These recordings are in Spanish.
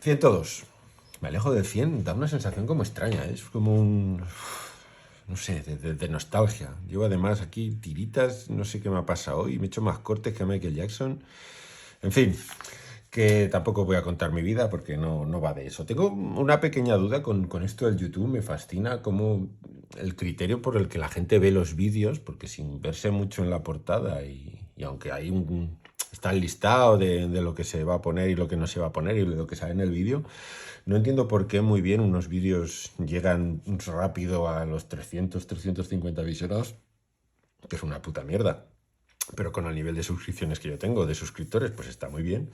102. Me alejo del 100, da una sensación como extraña, es como un... no sé, de nostalgia. Llevo además aquí tiritas, no sé qué me ha pasado hoy, me he hecho más cortes que Michael Jackson. En fin, que tampoco voy a contar mi vida porque no va de eso. Tengo una pequeña duda con esto del YouTube, me fascina cómo el criterio por el que la gente ve los vídeos, porque sin verse mucho en la portada y aunque hay está el listado de lo que se va a poner y lo que no se va a poner y lo que sale en el vídeo, no entiendo por qué muy bien unos vídeos llegan rápido a los 350 visionados, que es una puta mierda. Pero con el nivel de suscripciones que yo tengo, de suscriptores, pues está muy bien.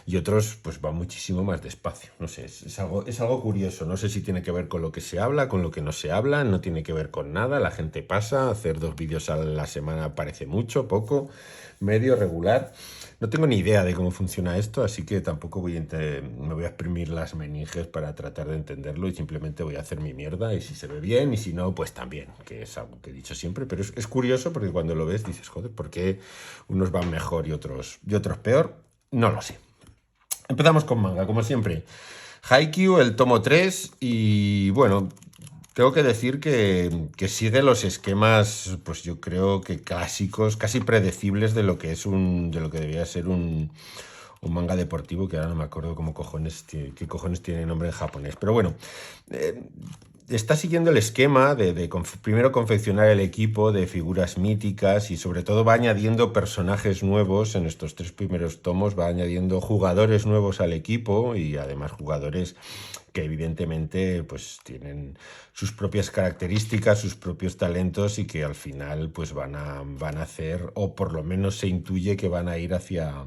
Y otros, pues va muchísimo más despacio. No sé, es algo curioso. No sé si tiene que ver con lo que se habla, con lo que no se habla. No tiene que ver con nada. La gente pasa. Hacer 2 vídeos a la semana parece mucho, poco, medio, regular. No tengo ni idea de cómo funciona esto, así que tampoco me voy a exprimir las meninges para tratar de entenderlo y simplemente voy a hacer mi mierda y si se ve bien y si no, pues también, que es algo que he dicho siempre, pero es curioso porque cuando lo ves dices, joder, ¿por qué unos van mejor y otros peor? No lo sé. Empezamos con manga, como siempre. Haikyuu, el tomo 3 y bueno... Tengo que decir que sigue los esquemas, pues yo creo que clásicos, casi predecibles de lo que es de lo que debía ser un manga deportivo, que ahora no me acuerdo qué cojones tiene nombre en japonés. Pero bueno, eh, está siguiendo el esquema de primero confeccionar el equipo de figuras míticas y sobre todo va añadiendo personajes nuevos en estos 3 primeros tomos, va añadiendo jugadores nuevos al equipo y además jugadores que evidentemente pues tienen sus propias características, sus propios talentos y que al final pues van a hacer, o por lo menos se intuye que van a ir hacia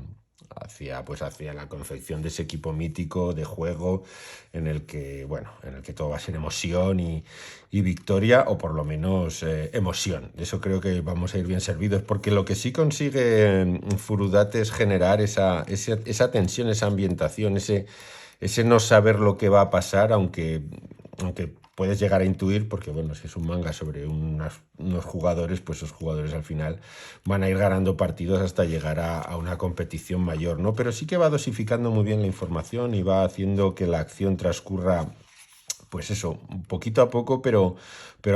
la confección de ese equipo mítico de juego en el que, bueno, en el que todo va a ser emoción y victoria, o por lo menos emoción. De eso creo que vamos a ir bien servidos, porque lo que sí consigue Furudate es generar esa tensión, esa ambientación, ese no saber lo que va a pasar, aunque puedes llegar a intuir, porque bueno, si es un manga sobre unos jugadores, pues esos jugadores al final van a ir ganando partidos hasta llegar a una competición mayor, ¿no? Pero sí que va dosificando muy bien la información y va haciendo que la acción transcurra, pues eso, poquito a poco, pero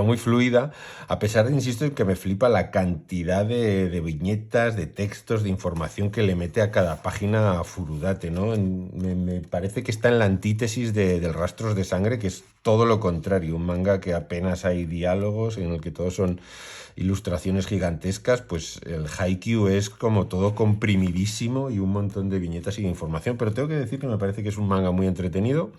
muy fluida, a pesar de, insisto, en que me flipa la cantidad de viñetas, de textos, de información que le mete a cada página a Furudate, ¿no? Me parece que está en la antítesis del Rastros de Sangre, que es todo lo contrario, un manga que apenas hay diálogos, en el que todos son ilustraciones gigantescas, pues el Haikyuu es como todo comprimidísimo y un montón de viñetas y de información, pero tengo que decir que me parece que es un manga muy entretenido,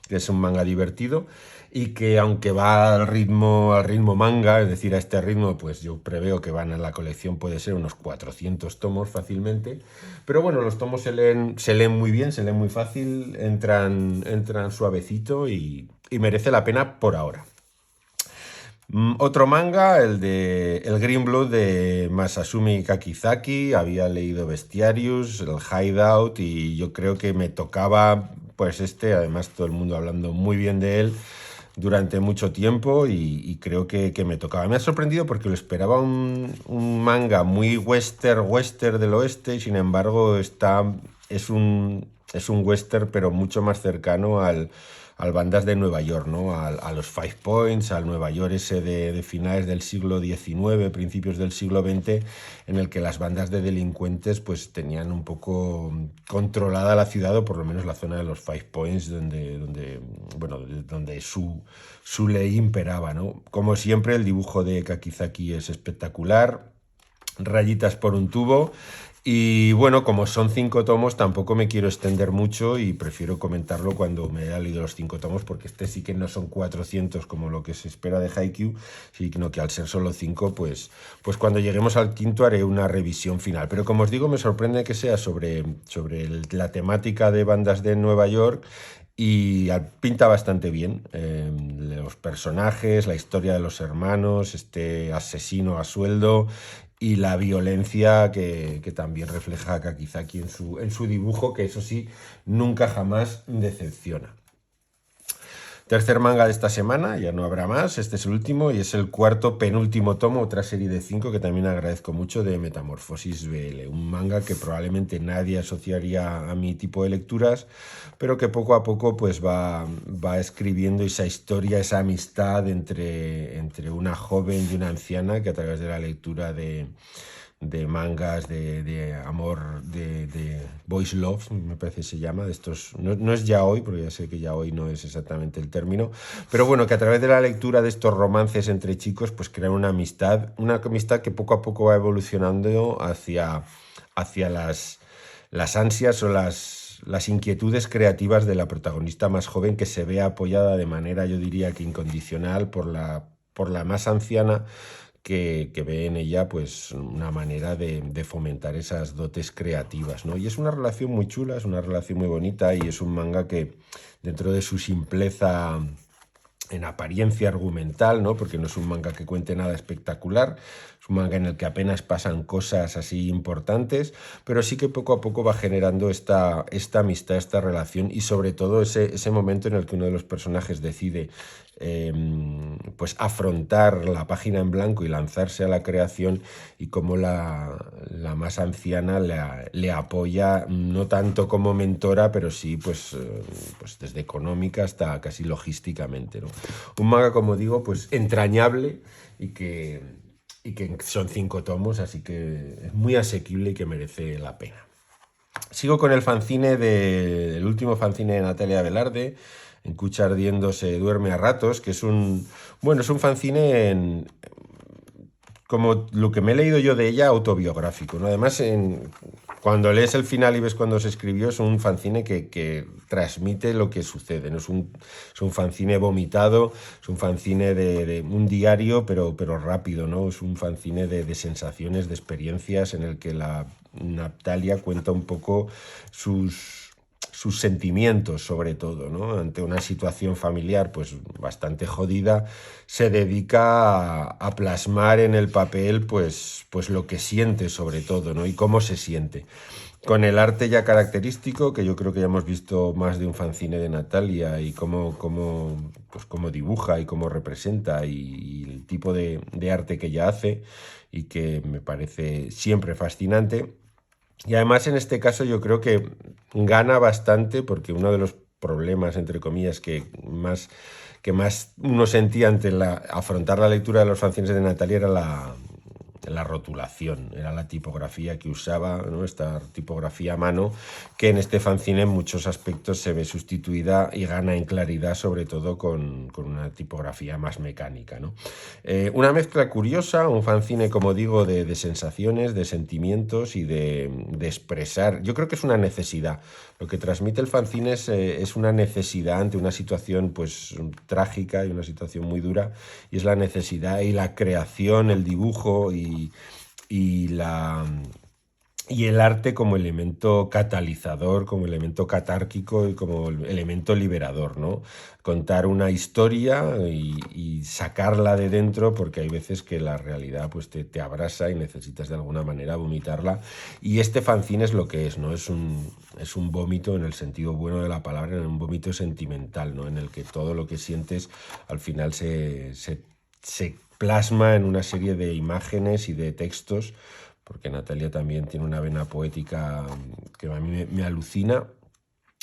que es un manga divertido y que aunque va al ritmo manga, es decir, a este ritmo, pues yo preveo que van a la colección puede ser unos 400 tomos fácilmente, pero bueno, los tomos se leen muy bien, se leen muy fácil, entran suavecito y merece la pena por ahora. Otro manga, el Green Blood de Masasumi Kakizaki. Había leído Bestiarius, el Hideout y yo creo que me tocaba, pues además todo el mundo hablando muy bien de él durante mucho tiempo y creo que me tocaba. Me ha sorprendido porque lo esperaba un manga muy western del oeste y sin embargo es un western pero mucho más cercano al bandas de Nueva York, ¿no? A los Five Points, al Nueva York ese de finales del siglo XIX, principios del siglo XX, en el que las bandas de delincuentes pues tenían un poco controlada la ciudad, o por lo menos la zona de los Five Points, donde su ley imperaba, ¿no? Como siempre, el dibujo de Kakizaki es espectacular, rayitas por un tubo. Y bueno, como son 5 tomos, tampoco me quiero extender mucho y prefiero comentarlo cuando me haya leído los 5 tomos, porque sí que no son 400 como lo que se espera de Haikyuu, sino que al ser solo 5, pues cuando lleguemos al quinto haré una revisión final. Pero como os digo, me sorprende que sea sobre la temática de bandas de Nueva York y pinta bastante bien. Los personajes, la historia de los hermanos, este asesino a sueldo y la violencia que también refleja Kakizaki en su dibujo, que eso sí, nunca jamás decepciona. Tercer manga de esta semana, ya no habrá más, este es el último y es el cuarto penúltimo tomo, otra serie de 5 que también agradezco mucho, de Metamorfosis BL, un manga que probablemente nadie asociaría a mi tipo de lecturas, pero que poco a poco pues va escribiendo esa historia, esa amistad entre una joven y una anciana que a través de la lectura de mangas de amor, de boys love, me parece que se llama, de estos, no es yaoi, porque ya sé que yaoi no es exactamente el término, pero bueno, que a través de la lectura de estos romances entre chicos, pues crean una amistad que poco a poco va evolucionando hacia las ansias o las inquietudes creativas de la protagonista más joven, que se ve apoyada de manera, yo diría que incondicional, por la más anciana, que ve en ella pues una manera de fomentar esas dotes creativas, ¿no? Y es una relación muy chula, es una relación muy bonita y es un manga que, dentro de su simpleza en apariencia argumental, ¿no? Porque no es un manga que cuente nada espectacular, es un manga en el que apenas pasan cosas así importantes, pero sí que poco a poco va generando esta amistad, esta relación, y sobre todo ese momento en el que uno de los personajes decide pues afrontar la página en blanco y lanzarse a la creación, y cómo la más anciana le apoya, no tanto como mentora, pero sí pues desde económica hasta casi logísticamente, ¿no? Un manga, como digo, pues entrañable y que son 5 tomos, así que es muy asequible y que merece la pena. Sigo con el el último fanzine de Natalia Velarde, En Cucha Ardiendo se duerme a ratos, que es es un fanzine como lo que me he leído yo de ella, autobiográfico, ¿no? Además, cuando lees el final y ves cuándo se escribió, es un fanzine que transmite lo que sucede, ¿no? Es un fanzine vomitado, es un fanzine de un diario, pero rápido, ¿no? Es un fanzine de sensaciones, de experiencias, en el que la Natalia cuenta un poco sus sentimientos, sobre todo, ¿no? Ante una situación familiar pues bastante jodida, se dedica a plasmar en el papel pues lo que siente, sobre todo, ¿no? Y cómo se siente. Con el arte ya característico, que yo creo que ya hemos visto más de un fanzine de Natalia, y cómo dibuja y cómo representa, y el tipo de arte que ella hace, y que me parece siempre fascinante. Y además, en este caso, yo creo que gana bastante, porque uno de los problemas, entre comillas, que más uno sentía ante afrontar la lectura de los fanzines de Natalia era la rotulación, era la tipografía que usaba, ¿no? Esta tipografía a mano, que en este fanzine en muchos aspectos se ve sustituida y gana en claridad, sobre todo con una tipografía más mecánica, ¿no? Una mezcla curiosa, un fanzine, como digo, de sensaciones, de sentimientos y de expresar. Yo creo que es una necesidad. Lo que transmite el fanzine es una necesidad ante una situación pues trágica y una situación muy dura, y es la necesidad y la creación, el dibujo y el arte como elemento catalizador, como elemento catárquico y como elemento liberador, ¿no? Contar una historia y sacarla de dentro, porque hay veces que la realidad pues te abrasa y necesitas de alguna manera vomitarla. Y este fanzine es lo que es, ¿no? Es un vómito en el sentido bueno de la palabra, un vómito sentimental, ¿no? En el que todo lo que sientes al final se plasma en una serie de imágenes y de textos, porque Natalia también tiene una vena poética que a mí me alucina,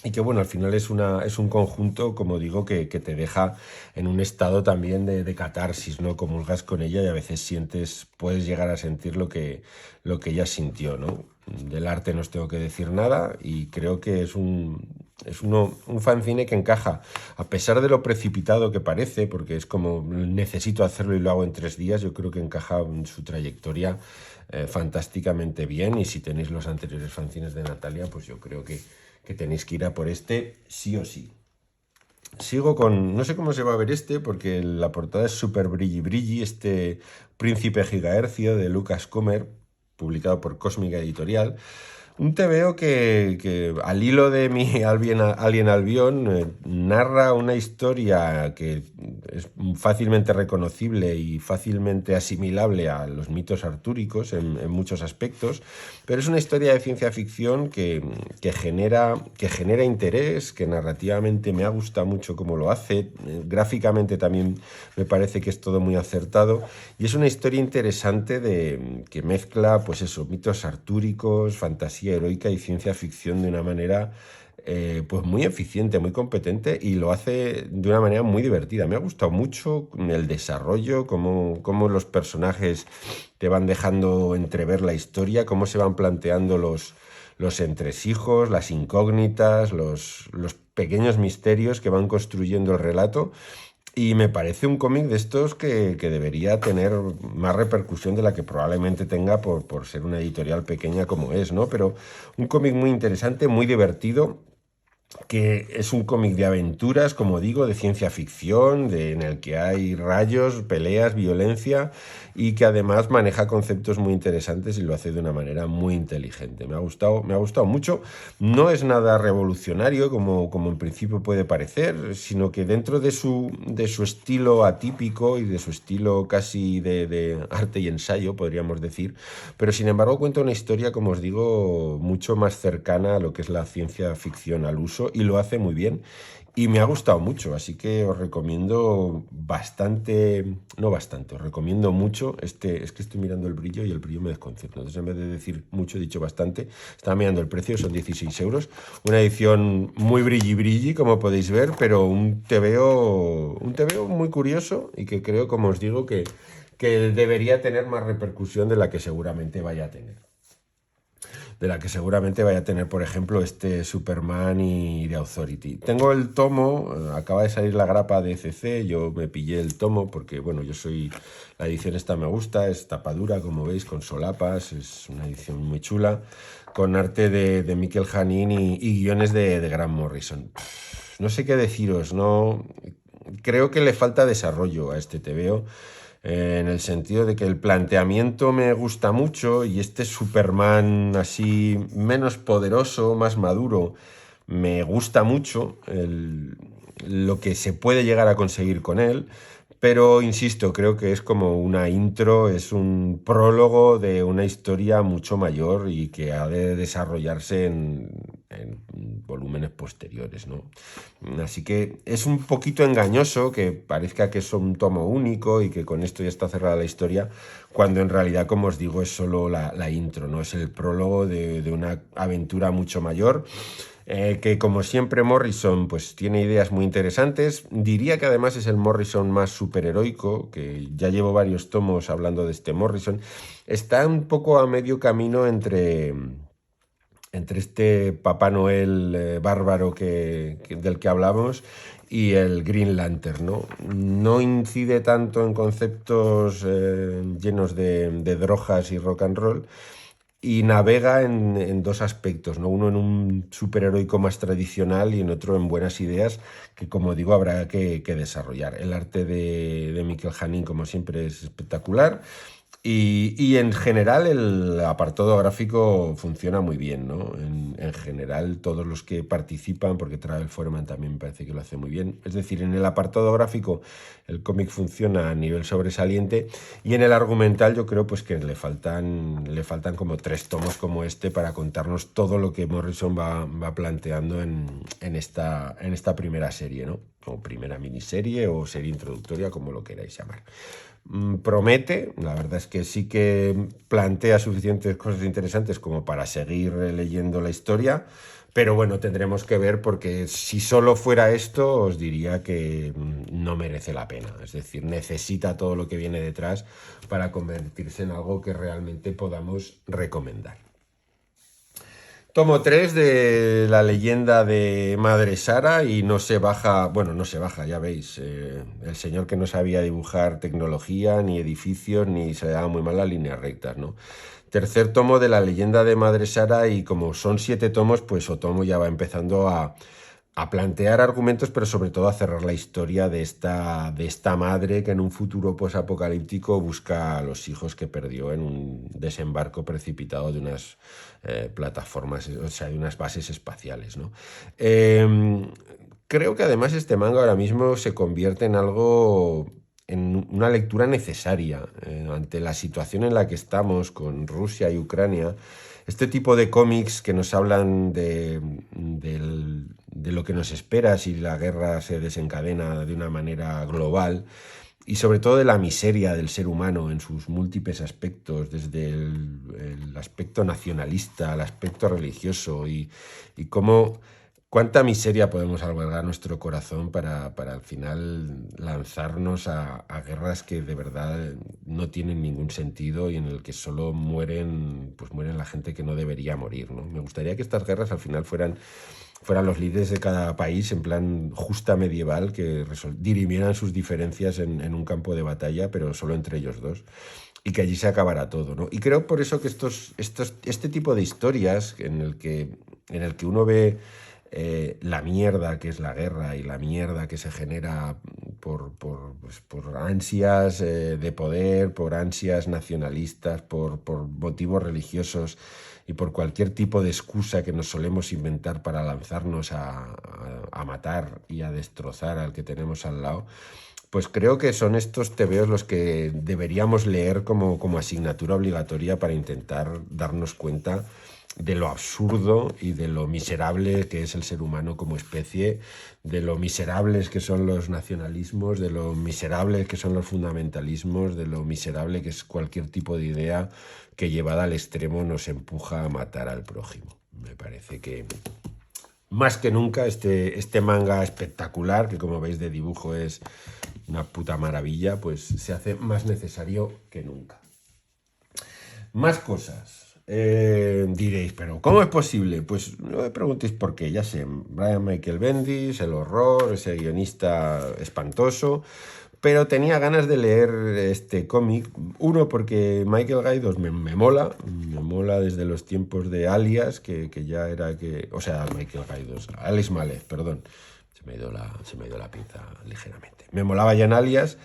y que bueno, al final es un conjunto, como digo, que te deja en un estado también de catarsis, ¿no? Comulgas con ella y a veces puedes llegar a sentir lo que ella sintió, ¿no? Del arte no os tengo que decir nada, y creo que es un fanzine que encaja, a pesar de lo precipitado que parece, porque es como necesito hacerlo y lo hago en 3 días. Yo creo que encaja en su trayectoria fantásticamente bien, y si tenéis los anteriores fanzines de Natalia, pues yo creo que tenéis que ir a por este sí o sí. Sigo no sé cómo se va a ver porque la portada es súper brilli, Príncipe Gigahercio de Lucas Comer, publicado por Cósmica Editorial. Un TVO que al hilo de mi Alien Albion narra una historia que es fácilmente reconocible y fácilmente asimilable a los mitos artúricos en muchos aspectos, pero es una historia de ciencia ficción que genera interés, que narrativamente me ha gustado mucho cómo lo hace, gráficamente también me parece que es todo muy acertado y es una historia interesante que mezcla, pues eso, mitos artúricos, fantasía heroica y ciencia ficción de una manera pues muy eficiente, muy competente y lo hace de una manera muy divertida. Me ha gustado mucho el desarrollo, cómo los personajes te van dejando entrever la historia, cómo se van planteando los entresijos, las incógnitas, los pequeños misterios que van construyendo el relato. Y me parece un cómic de estos que debería tener más repercusión de la que probablemente tenga por ser una editorial pequeña como es, ¿no? Pero un cómic muy interesante, muy divertido, que es un cómic de aventuras, como digo, de ciencia ficción, en el que hay rayos, peleas, violencia y que además maneja conceptos muy interesantes y lo hace de una manera muy inteligente. Me ha gustado mucho. No es nada revolucionario como en principio puede parecer, sino que dentro de su estilo atípico y de su estilo casi de arte y ensayo, podríamos decir, pero sin embargo cuenta una historia, como os digo, mucho más cercana a lo que es la ciencia ficción al uso y lo hace muy bien. Y me ha gustado mucho, así que os recomiendo bastante, no bastante, os recomiendo mucho es que estoy mirando el brillo y el brillo me desconcerta. Entonces, en vez de decir mucho, he dicho bastante. Estaba mirando el precio, son 16 euros. Una edición muy brilli, como podéis ver, pero un TVO muy curioso y que creo, como os digo, que debería tener más repercusión de la que seguramente vaya a tener. Por ejemplo, este Superman y The Authority. Tengo el tomo, acaba de salir la grapa de CC, yo me pillé el tomo porque, bueno, la edición esta me gusta, es tapadura, como veis, con solapas, es una edición muy chula, con arte de Mikel Janín y guiones de Grant Morrison. No sé qué deciros, no. Creo que le falta desarrollo a este TVO, en el sentido de que el planteamiento me gusta mucho y este Superman así menos poderoso, más maduro, me gusta mucho lo que se puede llegar a conseguir con él. Pero insisto, creo que es como una intro, es un prólogo de una historia mucho mayor y que ha de desarrollarse en volúmenes posteriores, ¿no? Así que es un poquito engañoso que parezca que es un tomo único y que con esto ya está cerrada la historia, cuando en realidad, como os digo, es solo la intro, ¿no? Es el prólogo de una aventura mucho mayor. Que como siempre Morrison pues tiene ideas muy interesantes. Diría que además es el Morrison más superheroico, que ya llevo varios tomos hablando de este Morrison. Está un poco a medio camino entre este Papá Noel bárbaro del que hablamos y el Green Lantern, ¿no? No incide tanto en conceptos llenos de drogas y rock and roll, y navega en dos aspectos, ¿no? Uno en un superheroico más tradicional y en otro en buenas ideas que, como digo, habrá que desarrollar. El arte de Mikel Janín, como siempre, es espectacular. Y en general el apartado gráfico funciona muy bien, ¿no? En general todos los que participan, porque Travel Foreman también me parece que lo hace muy bien. Es decir, en el apartado gráfico el cómic funciona a nivel sobresaliente y en el argumental yo creo pues que le faltan como 3 tomos como este para contarnos todo lo que Morrison va planteando en esta primera serie, ¿no? O primera miniserie o serie introductoria, como lo queráis llamar. Promete, la verdad es que sí que plantea suficientes cosas interesantes como para seguir leyendo la historia, pero bueno, tendremos que ver porque si solo fuera esto os diría que no merece la pena, es decir, necesita todo lo que viene detrás para convertirse en algo que realmente podamos recomendar. Tomo 3 de la leyenda de Madre Sara y no se baja, bueno, no se baja, ya veis, el señor que no sabía dibujar tecnología, ni edificios, ni se le daba muy mal las líneas rectas, ¿no? Tercer tomo de la leyenda de Madre Sara y como son 7 tomos, pues Otomo ya va empezando a plantear argumentos, pero sobre todo a cerrar la historia de esta madre que en un futuro posapocalíptico busca a los hijos que perdió en un desembarco precipitado de unas plataformas, o sea, de unas bases espaciales, ¿no? Creo que además este manga ahora mismo se convierte en algo, en una lectura necesaria ante la situación en la que estamos con Rusia y Ucrania. Este tipo de cómics que nos hablan de lo que nos espera si la guerra se desencadena de una manera global y sobre todo de la miseria del ser humano en sus múltiples aspectos, desde el aspecto nacionalista al aspecto religioso y cómo cuánta miseria podemos albergar nuestro corazón para al final lanzarnos a guerras que de verdad no tienen ningún sentido y en el que solo mueren, pues mueren la gente que no debería morir, ¿no? Me gustaría que estas guerras al final fueran los líderes de cada país en plan justa medieval que dirimieran sus diferencias en un campo de batalla, pero solo entre ellos dos. Y que allí se acabara todo, ¿no? Y creo por eso que este tipo de historias en el que uno ve la mierda que es la guerra y la mierda que se genera pues, por ansias de poder, por ansias nacionalistas, por motivos religiosos y por cualquier tipo de excusa que nos solemos inventar para lanzarnos a matar y a destrozar al que tenemos al lado, pues creo que son estos tebeos los que deberíamos leer como asignatura obligatoria para intentar darnos cuenta de lo absurdo y de lo miserable que es el ser humano como especie, de lo miserables que son los nacionalismos, de lo miserables que son los fundamentalismos, de lo miserable que es cualquier tipo de idea que llevada al extremo nos empuja a matar al prójimo. Me parece que más que nunca este manga espectacular, que como veis de dibujo es una puta maravilla, pues se hace más necesario que nunca. Más cosas. Diréis, pero ¿cómo es posible? Pues no me preguntéis por qué, ya sé, Brian Michael Bendis, el horror, ese guionista espantoso, pero tenía ganas de leer este cómic, uno porque Michael Gaidos me mola desde los tiempos de Alias, que ya era que, o sea, Michael Gaidos, Alex Malez, perdón, se me ha ido la pinza ligeramente. Me molaba ya en Alias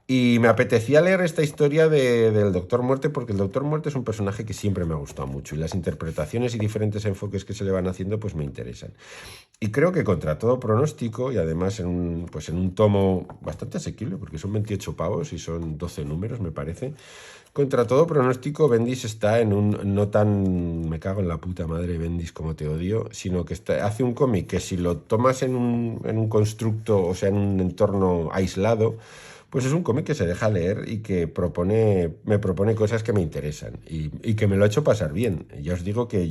y me apetecía leer esta historia del Doctor Muerte porque el Doctor Muerte es un personaje que siempre me ha gustado mucho y las interpretaciones y diferentes enfoques que se le van haciendo pues me interesan. Y creo que contra todo pronóstico y además pues en un tomo bastante asequible porque son 28 pavos y son 12 números me parece. Contra todo pronóstico, Bendis está en un no tan me cago en la puta madre Bendis como te odio, sino que hace un cómic que si lo tomas en un constructo, o sea, en un entorno aislado, pues es un cómic que se deja leer y que me propone cosas que me interesan y que me lo ha hecho pasar bien. Ya os digo que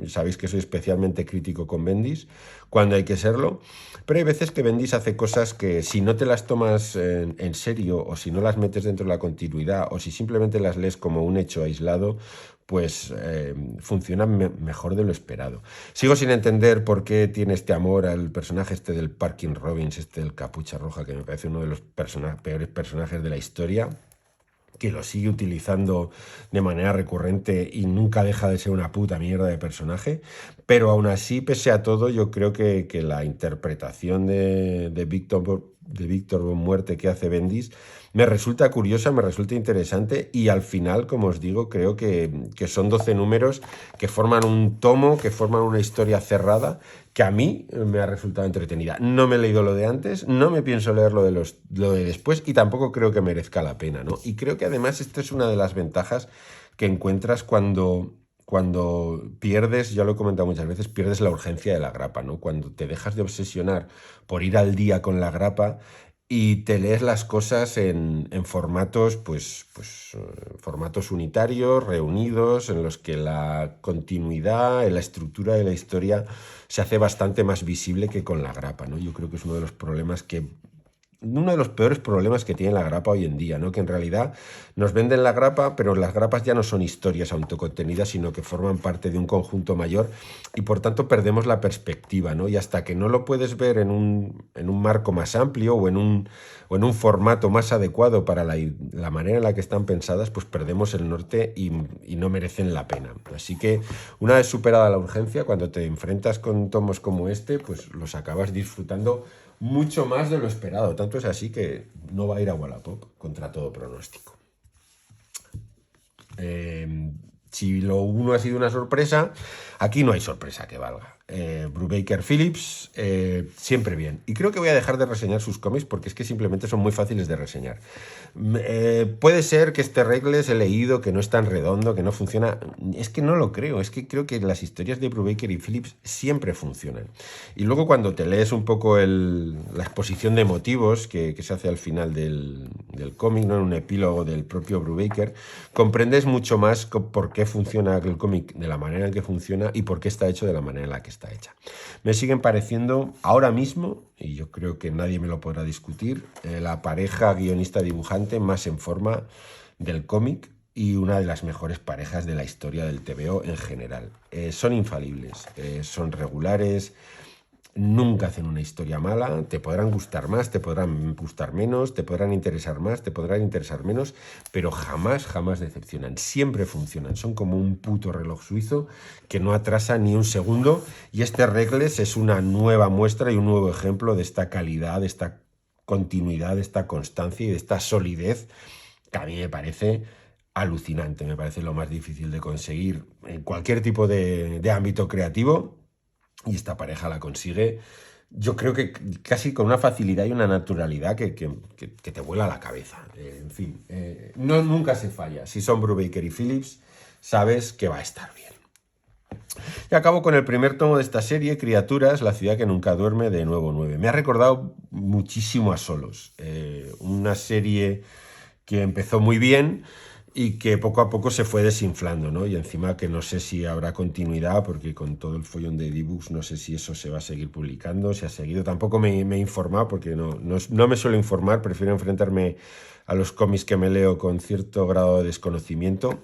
sabéis que soy especialmente crítico con Bendis, cuando hay que serlo, pero hay veces que Bendis hace cosas que si no te las tomas en serio o si no las metes dentro de la continuidad o si simplemente las lees como un hecho aislado, pues funcionan mejor de lo esperado. Sigo sin entender por qué tiene este amor al personaje este del Parkin Robbins, este del Capucha Roja, que me parece uno de los peores personajes de la historia, que lo sigue utilizando de manera recurrente y nunca deja de ser una puta mierda de personaje, pero aún así, pese a todo, yo creo que la interpretación de Víctor Von Muerte que hace Bendis me resulta curiosa, me resulta interesante y al final, como os digo, creo que son 12 números que forman un tomo, que forman una historia cerrada que a mí me ha resultado entretenida. No me he leído lo de antes, no me pienso leer lo de después y tampoco creo que merezca la pena, ¿no? Y creo que además esto es una de las ventajas que encuentras cuando pierdes, ya lo he comentado muchas veces, pierdes la urgencia de la grapa, ¿no? Cuando te dejas de obsesionar por ir al día con la grapa y te lees las cosas en formatos, formatos unitarios, reunidos, en los que la continuidad, la estructura de la historia se hace bastante más visible que con la grapa, ¿no? Yo creo que es uno de los problemas que uno de los peores problemas que tiene la grapa hoy en día, ¿no? Que en realidad nos venden la grapa, pero las grapas ya no son historias autocontenidas, sino que forman parte de un conjunto mayor y por tanto perdemos la perspectiva, ¿no? Y hasta que no lo puedes ver en un marco más amplio o en un formato más adecuado para la manera en la que están pensadas, pues perdemos el norte y no merecen la pena. Así que una vez superada la urgencia, cuando te enfrentas con tomos como este, pues los acabas disfrutando mucho más de lo esperado. Tanto es así que no va a ir a Wallapop contra todo pronóstico. Si lo uno ha sido una sorpresa, aquí no hay sorpresa que valga. Brubaker Phillips, siempre bien. Y creo que voy a dejar de reseñar sus cómics porque es que simplemente son muy fáciles de reseñar. Puede ser que este Regles he leído, que no es tan redondo, que no funciona. Es que no lo creo. Es que creo que las historias de Brubaker y Phillips siempre funcionan. Y luego cuando te lees un poco la exposición de motivos que se hace al final del cómic, ¿no? En un epílogo del propio Brubaker, comprendes mucho más por qué funciona el cómic de la manera en que funciona y por qué está hecho de la manera en la que está hecha. Me siguen pareciendo ahora mismo, y yo creo que nadie me lo podrá discutir, la pareja guionista-dibujante más en forma del cómic y una de las mejores parejas de la historia del TVO en general. Son infalibles, son regulares, nunca hacen una historia mala, te podrán gustar más, te podrán gustar menos, te podrán interesar más, te podrán interesar menos, pero jamás, jamás decepcionan, siempre funcionan, son como un puto reloj suizo que no atrasa ni un segundo y este Regles es una nueva muestra y un nuevo ejemplo de esta calidad, de esta continuidad, de esta constancia y de esta solidez que a mí me parece alucinante, me parece lo más difícil de conseguir en cualquier tipo de ámbito creativo. Y esta pareja la consigue, yo creo que casi con una facilidad y una naturalidad que te vuela la cabeza. En fin, nunca se falla. Si son Brubaker y Phillips, sabes que va a estar bien. Y acabo con el primer tomo de esta serie, Criaturas, la ciudad que nunca duerme, de Nuevo 9. Me ha recordado muchísimo a Solos, una serie que empezó muy bien y que poco a poco se fue desinflando, ¿no? Y encima que no sé si habrá continuidad, porque con todo el follón de ebooks no sé si eso se va a seguir publicando, si ha seguido. Tampoco me he informado, porque no me suelo informar, prefiero enfrentarme a los cómics que me leo con cierto grado de desconocimiento.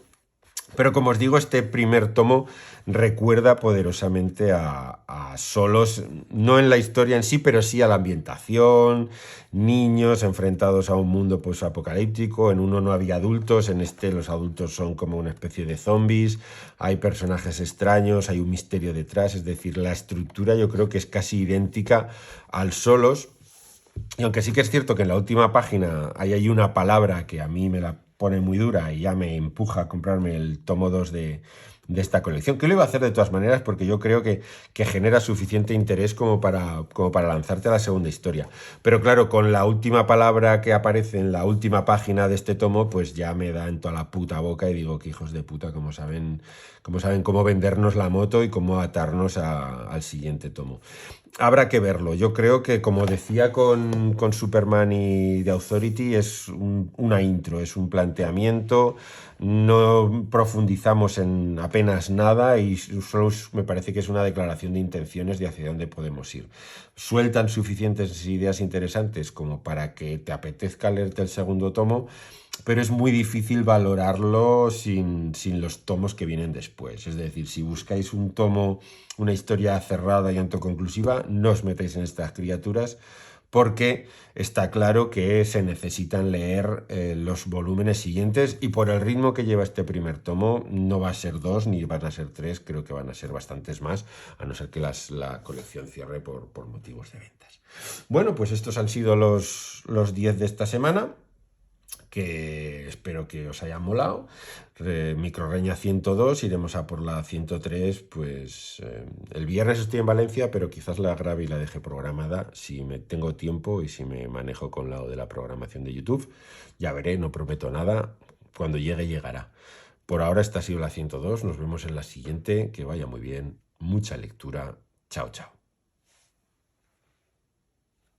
Pero como os digo, este primer tomo recuerda poderosamente a Solos, no en la historia en sí, pero sí a la ambientación, niños enfrentados a un mundo posapocalíptico. En uno no había adultos, en este los adultos son como una especie de zombies, hay personajes extraños, hay un misterio detrás, es decir, la estructura yo creo que es casi idéntica al Solos. Y aunque sí que es cierto que en la última página hay ahí una palabra que a mí me la pone muy dura y ya me empuja a comprarme el tomo 2 de esta colección, que lo iba a hacer de todas maneras porque yo creo que genera suficiente interés como para lanzarte a la segunda historia. Pero claro, con la última palabra que aparece en la última página de este tomo, pues ya me da en toda la puta boca y digo que hijos de puta, como saben cómo vendernos la moto y cómo atarnos al siguiente tomo. Habrá que verlo. Yo creo que, como decía con Superman y The Authority, es una intro, es un planteamiento, no profundizamos en apenas nada y solo me parece que es una declaración de intenciones de hacia dónde podemos ir. Sueltan suficientes ideas interesantes como para que te apetezca leerte el segundo tomo, pero es muy difícil valorarlo sin los tomos que vienen después. Es decir, si buscáis un tomo, una historia cerrada y autoconclusiva, no os metáis en estas criaturas porque está claro que se necesitan leer los volúmenes siguientes y por el ritmo que lleva este primer tomo no va a ser 2 ni van a ser 3, creo que van a ser bastantes más, a no ser que la colección cierre por motivos de ventas. Bueno, pues estos han sido los 10 de esta semana, que espero que os hayan molado. Microreña 102, iremos a por la 103, pues el viernes estoy en Valencia, pero quizás la grabe y la deje programada si me tengo tiempo y si me manejo con lado de la programación de YouTube. Ya veré, no prometo nada, cuando llegue llegará. Por ahora esta ha sido la 102, nos vemos en la siguiente, que vaya muy bien, mucha lectura, chao chao.